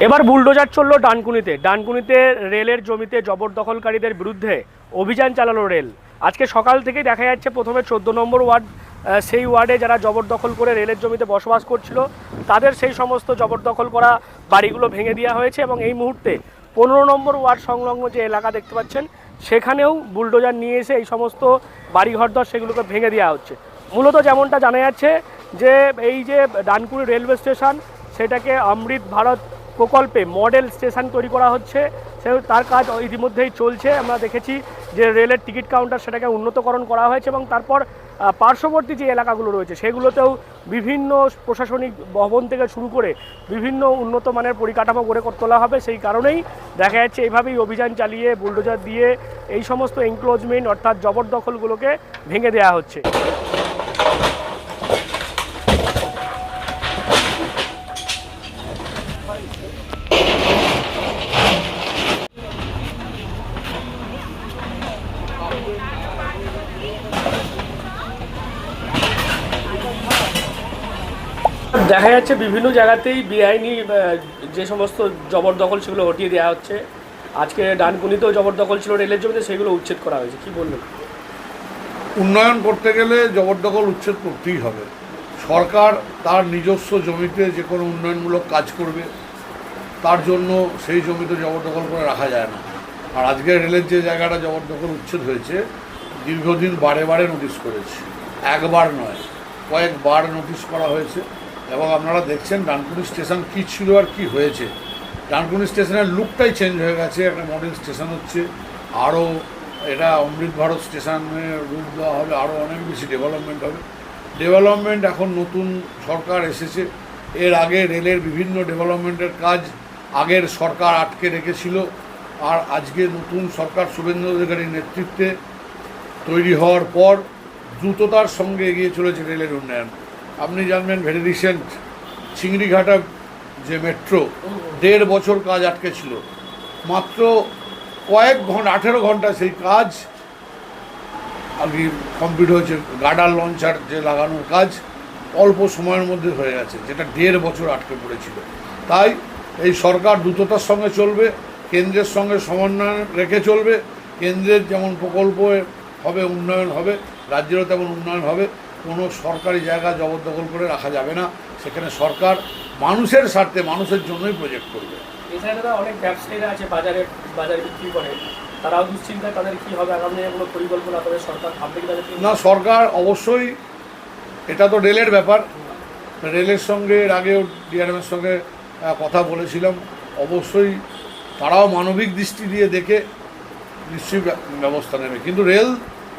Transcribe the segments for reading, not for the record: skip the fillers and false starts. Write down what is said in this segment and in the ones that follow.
এবার বুলডোজার চললো ডানকুনিতে রেলের জমিতে জবরদখলকারীদের বিরুদ্ধে অভিযান চালালো রেল। আজকে সকাল থেকেই দেখা যাচ্ছে প্রথমে 14 নম্বর ওয়ার্ড, সেই ওয়ার্ডে যারা জবরদখল করে রেলের জমিতে বসবাস করছিল তাদের সেই সমস্ত জবরদখল করা বাড়িগুলো ভেঙে দেওয়া হয়েছে এবং এই মুহূর্তে 15 নম্বর ওয়ার্ড সংলগ্ন যে এলাকা দেখতে পাচ্ছেন সেখানেও বুলডোজার নিয়ে এসে এই সমস্ত বাড়িঘরদর সেগুলোকে ভেঙে দেওয়া হচ্ছে। মূলত যেমনটা জানা যাচ্ছে যে এই যে ডানকুনি রেলওয়ে স্টেশন সেটাকে অমৃত ভারত প্রকল্পে মডেল স্টেশন তৈরি করা হচ্ছে, তার কাজ ইতিমধ্যেই চলছে। আমরা দেখেছি যে রেলের টিকিট কাউন্টার সেটাকে উন্নতকরণ করা হয়েছে এবং তারপর পার্শ্ববর্তী যে এলাকাগুলো রয়েছে সেগুলোতেও বিভিন্ন প্রশাসনিক ভবন থেকে শুরু করে বিভিন্ন উন্নত মানের পরিকাঠামো গড়ে তোলা হবে। সেই কারণেই দেখা যাচ্ছে এইভাবেই অভিযান চালিয়ে বুলডোজার দিয়ে এই সমস্ত এনক্লোজমেন্ট অর্থাৎ জবরদখলগুলোকে ভেঙে দেওয়া হচ্ছে। দেখা যাচ্ছে বিভিন্ন জায়গাতেই বেআইনি যে সমস্ত জবরদখল সেগুলো হটিয়ে দেওয়া হচ্ছে। আজকে ডানকুনিতেও জবরদখল ছিল রেলের জমিতে, সেগুলো উচ্ছেদ করা হয়েছে। কি বলবেন? উন্নয়ন করতে গেলে জবরদখল উচ্ছেদ করতেই হবে। সরকার তার নিজস্ব জমিতে যে কোনো উন্নয়নমূলক কাজ করবে, তার জন্য সেই জমিতে জবরদখল করে রাখা যায় না। আর আজকে রেলের যে জায়গাটা জবরদখল উচ্ছেদ হয়েছে, দীর্ঘদিন বারে বারে নোটিশ করেছে, একবার নয় কয়েকবার নোটিশ করা হয়েছে। এবং আপনারা দেখছেন ডানকুনি স্টেশন কী ছিল আর কি হয়েছে। ডানকুনি স্টেশনের লুকটাই চেঞ্জ হয়ে গেছে, একটা মডেল স্টেশন হচ্ছে। আরও এটা অমৃত ভারত স্টেশনে রূপ দেওয়া হবে, আরও অনেক বেশি ডেভেলপমেন্ট হবে। ডেভেলপমেন্ট এখন নতুন সরকার এসেছে, এর আগে রেলের বিভিন্ন ডেভেলপমেন্টের কাজ আগের সরকার আটকে রেখেছিল। আর আজকে নতুন সরকার শুভেন্দু অধিকারীর নেতৃত্বে তৈরি হওয়ার পর দ্রুততার সঙ্গে এগিয়ে চলেছে রেলের উন্নয়ন। আপনি জানবেন ভেরি রিসেন্ট চিংড়িঘাটা যে মেট্রো 1.5 বছর কাজ আটকে ছিল, মাত্র কয়েক ঘন্টা 18 ঘন্টা সেই কাজ আগে কমপ্লিট হয়েছে। গার্ডার লঞ্চার যে লাগানোর কাজ অল্প সময়ের মধ্যে হয়ে গেছে, যেটা 1.5 বছর আটকে পড়েছিল। তাই এই সরকার দ্রুততার সঙ্গে চলবে, কেন্দ্রের সঙ্গে সমন্বয় রেখে চলবে। কেন্দ্রের যেমন প্রকল্প হবে, উন্নয়ন হবে, রাজ্যেরও তেমন উন্নয়ন হবে। কোনো সরকারি জায়গা জবরদখল করে রাখা যাবে না, সেখানে সরকার মানুষের স্বার্থে মানুষের জন্যই প্রজেক্ট করবে। এছাড়া অনেক ব্যবসায়ীরা আছে বাজারে বিক্রি করে, তারাও দুশ্চিন্তায়, তাদের কী হবে আগামী কোনো পরিকল্পনা তাদের সরকার ভাববে কি? তাদের না, সরকার অবশ্যই, এটা তো রেলের ব্যাপার, রেলের সঙ্গে এর আগেও ডিআরএমের সঙ্গে কথা বলেছিলাম, অবশ্যই তারাও মানবিক দৃষ্টি দিয়ে দেখে নিশ্চয়ই ব্যবস্থা নেবে। কিন্তু রেল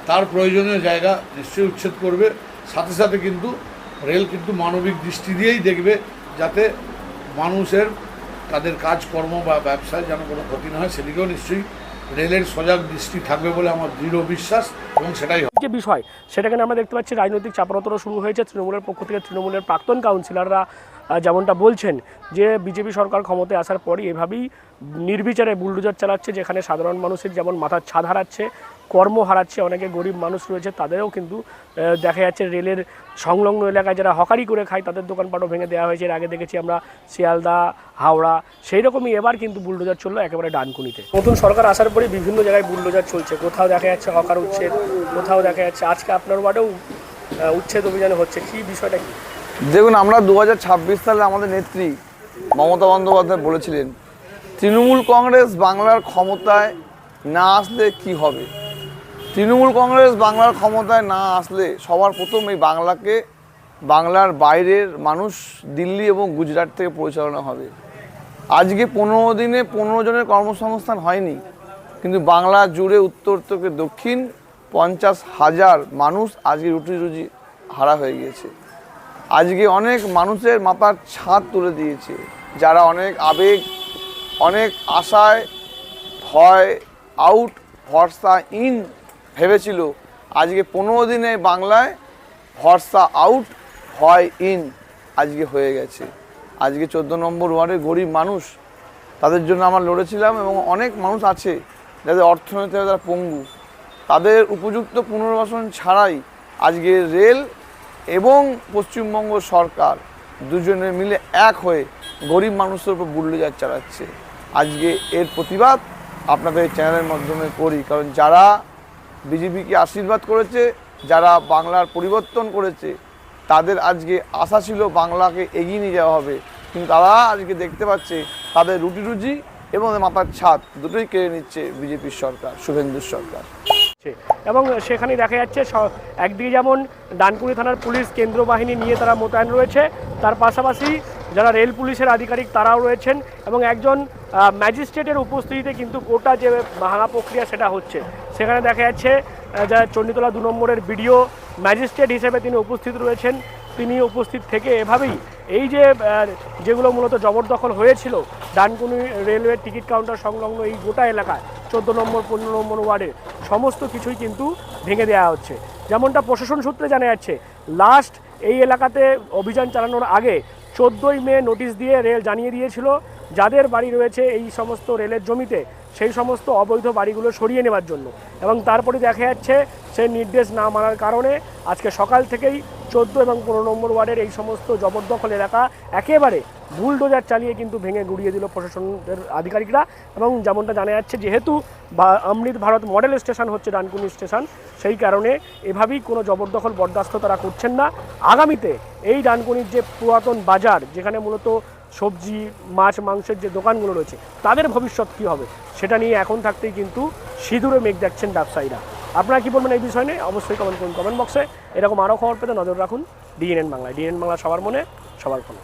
তার প্রয়োজনীয় জায়গা নিশ্চয়ই উচ্ছেদ করবে, সাথে সাথে কিন্তু রেল কিন্তু মানবিক দৃষ্টি দিয়েই দেখবে যাতে মানুষের তাদের কাজকর্ম বা ব্যবসায় যেন কোনো ক্ষতি না হয়, সেদিকেও নিশ্চয়ই রেলের সজাগ দৃষ্টি থাকবে বলে আমার দৃঢ় বিশ্বাস। এবং সেটাই যে বিষয় সেটাকে আমরা দেখতে পাচ্ছি রাজনৈতিক চাপানোতর শুরু হয়েছে তৃণমূলের পক্ষ থেকে। তৃণমূলের প্রাক্তন কাউন্সিলররা যেমনটা বলছেন যে বিজেপি সরকার ক্ষমতায় আসার পরই এভাবেই নির্বিচারে বুলডোজার চালাচ্ছে, যেখানে সাধারণ মানুষের যেমন মাথার ছাদ হারাচ্ছে, কর্ম হারাচ্ছে, অনেকে গরিব মানুষ রয়েছে তাদেরও কিন্তু দেখা যাচ্ছে রেলের সংলগ্ন এলাকায় যারা হকারি করে খায় তাদের দোকানপাটও ভেঙে দেওয়া হয়েছে। এর আগে দেখেছি আমরা শিয়ালদা, হাওড়া, সেই রকমই এবার কিন্তু বুলডোজার চললো একেবারে ডানকুনিতে। নতুন সরকার আসার পরে বিভিন্ন জায়গায় বুলডোজার চলছে, কোথাও দেখা যাচ্ছে হকার উচ্ছেদ, কোথাও দেখা যাচ্ছে আজকে আপনার ওয়ার্ডেও উচ্ছেদ অভিযানে হচ্ছে। কি বিষয়টা কি? দেখুন, আমরা 2026 সালে আমাদের নেত্রী মমতা বন্দ্যোপাধ্যায় বলেছিলেন তৃণমূল কংগ্রেস বাংলার ক্ষমতায় না আসলে কি হবে। তৃণমূল কংগ্রেস বাংলার ক্ষমতায় না আসলে সবার প্রথম এই বাংলাকে বাংলার বাইরের মানুষ দিল্লি এবং গুজরাট থেকে পরিচালনা হবে। আজকে 15 দিনে 15 জনের কর্মসংস্থান হয়নি, কিন্তু বাংলা জুড়ে উত্তর থেকে দক্ষিণ 50,000 মানুষ আজকে রুটি রুজি হারা হয়ে গিয়েছে। আজকে অনেক মানুষের মাথার ছাদ তুলে দিয়েছে, যারা অনেক আবেগ, অনেক আশায় ভয় আউট ভরসা ইন ভেবেছিল, আজকে 15 দিনে বাংলায় ভরসা আউট ভয় ইন আজকে হয়ে গেছে। আজকে 14 নম্বর ওয়ার্ডের গরিব মানুষ, তাদের জন্য আমরা লড়েছিলাম। এবং অনেক মানুষ আছে যাদের অর্থনৈতিকভাবে তারা পঙ্গু, তাদের উপযুক্ত পুনর্বাসন ছাড়াই আজকে রেল এবং পশ্চিমবঙ্গ সরকার দুজনে মিলে এক হয়ে গরিব মানুষের উপর বুল্ডোজার চালাচ্ছে। আজকে এর প্রতিবাদ আপনাদের চ্যানেলের মাধ্যমে করি, কারণ যারা বিজেপিকে আশীর্বাদ করেছে, যারা বাংলার পরিবর্তন করেছে, তাদের আজকে আশা ছিল বাংলাকে এগিয়ে নিয়ে যাওয়া হবে, কিন্তু তারা আজকে দেখতে পাচ্ছে তাদের রুটি রুজি এবং মাথার ছাদ দুটোই কেড়ে নিচ্ছে বিজেপির সরকার, শুভেন্দুর সরকার। এবং সেখানে দেখা যাচ্ছে একদিকে যেমন ডানকুনি থানার পুলিশ কেন্দ্র বাহিনী নিয়ে তারা মোতায়েন রয়েছে, তার পাশাপাশি যারা রেল পুলিশের আধিকারিক তারাও রয়েছেন এবং একজন ম্যাজিস্ট্রেটের উপস্থিতিতে কিন্তু গোটা যে ভাঙা প্রক্রিয়া সেটা হচ্ছে। সেখানে দেখা যাচ্ছে যা চণ্ডীতলা 2 নম্বরের বিডিও ম্যাজিস্ট্রেট হিসেবে তিনি উপস্থিত রয়েছেন। তিনি উপস্থিত থেকে এভাবেই এই যে যেগুলো মূলত জবরদখল হয়েছিল ডানকুনি রেলওয়ে টিকিট কাউন্টার সংলগ্ন এই গোটা এলাকায় 14 নম্বর 15 নম্বর ওয়ার্ডে সমস্ত কিছুই কিন্তু ভেঙে দেওয়া হচ্ছে। যেমনটা প্রশাসন সূত্রে জানা যাচ্ছে, লাস্ট এই এলাকাতে অভিযান চালানোর আগে 14ই মে নোটিশ দিয়ে রেল জানিয়ে দিয়েছিল যাদের বাড়ি রয়েছে এই সমস্ত রেলের জমিতে সেই সমস্ত অবৈধ বাড়িগুলো সরিয়ে নেওয়ার জন্য, এবং তারপরে দেখা যাচ্ছে সেই নির্দেশ না মানার কারণে আজকে সকাল থেকেই 14 এবং 15 নম্বর ওয়ার্ডের এই সমস্ত জবরদখল এলাকা একেবারে বুলডোজার চালিয়ে কিন্তু ভেঙে গুড়িয়ে দিল প্রশাসনের আধিকারিকরা। এবং যেমনটা জানা যাচ্ছে, যেহেতু অমৃত ভারত মডেল স্টেশন হচ্ছে ডানকুনি স্টেশন, সেই কারণে এভাবেই কোনো জবরদখল বরদাস্ত তারা করছেন না। আগামীতে এই ডানকুনির যে পুরাতন বাজার, যেখানে মূলত সবজি মাছ মাংসের যে দোকানগুলো রয়েছে, তাদের ভবিষ্যৎ কী হবে সেটা নিয়ে এখন থাকতেই কিন্তু সিঁদুরে মেঘ দেখছেন ব্যবসায়ীরা। আপনারা কী বলবেন এই বিষয় নিয়ে অবশ্যই কমেন্ট করুন কমেন্ট বক্সে। এরকম আরও খবর পেতে নজর রাখুন ডিএনএন বাংলায়। ডিএনএন বাংলা সবার মনে সবার ফোনে।